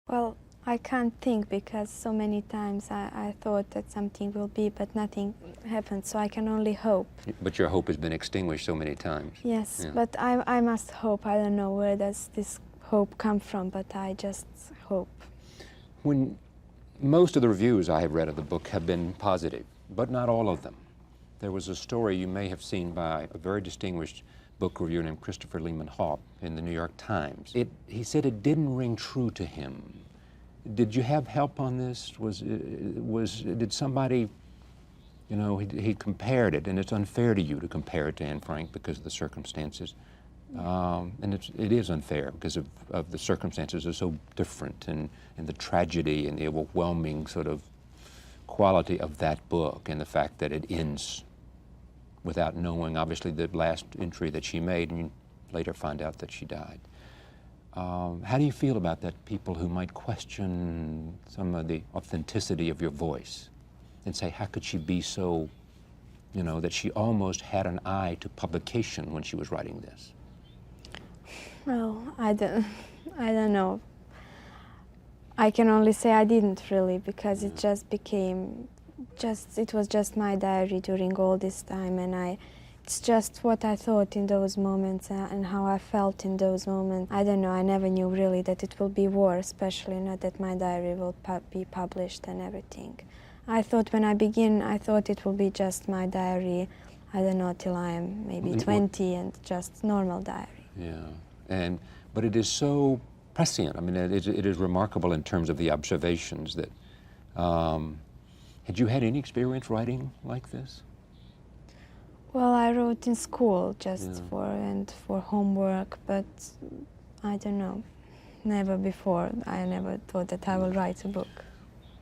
Well, I can't think because so many times I thought that something will be, but nothing happened, so I can only hope. But your hope has been extinguished so many times. Yes, Yeah. but I must hope. I don't know where does this hope come from, but I just hope. When most of the reviews I have read of the book have been positive, but not all of them. There was a story you may have seen by a very distinguished book reviewer named Christopher Lehman Haupt in the New York Times. He said it didn't ring true to him. Did you have help on this? Did somebody, you know, he compared it, and it's unfair to you to compare it to Anne Frank because of the circumstances. And it is unfair because of the circumstances are so different, and the tragedy and the overwhelming sort of quality of that book, and the fact that it ends without knowing, obviously, the last entry that she made, and you later find out that she died. How do you feel about that, people who might question some of the authenticity of your voice and say, how could she be so, you know, that she almost had an eye to publication when she was writing this? Well, I don't know. I can only say I didn't really, because it just became, it was just my diary during all this time, and it's just what I thought in those moments and how I felt in those moments. I don't know, I never knew really that it will be war, especially not that my diary will be published and everything. I thought when I begin, I thought it will be just my diary, I don't know, till I am maybe 20, and just normal diary. Yeah, but it is so prescient. I mean, it is remarkable in terms of the observations that, had you had any experience writing like this? Well, I wrote in school just for homework, but I don't know, never before. I never thought that I will write a book.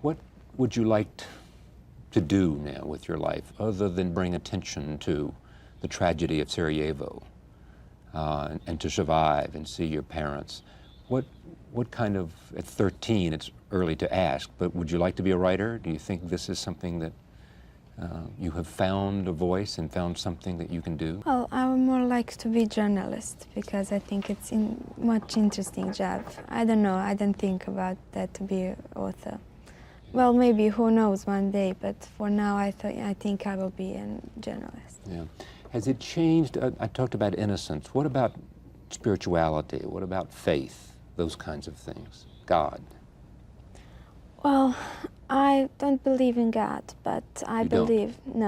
What would you like to do now with your life, other than bring attention to the tragedy of Sarajevo, and to survive and see your parents? What kind of, at 13, it's early to ask, but would you like to be a writer? Do you think this is something that you have found a voice and found something that you can do? Well, I would more like to be a journalist, because I think it's a much interesting job. I don't know, I don't think about that to be an author. Well, maybe, who knows, one day, but for now I think I will be a journalist. Yeah. Has it changed? I talked about innocence. What about spirituality? What about faith? Those kinds of things. God? Well, I don't believe in God, but I believe, no.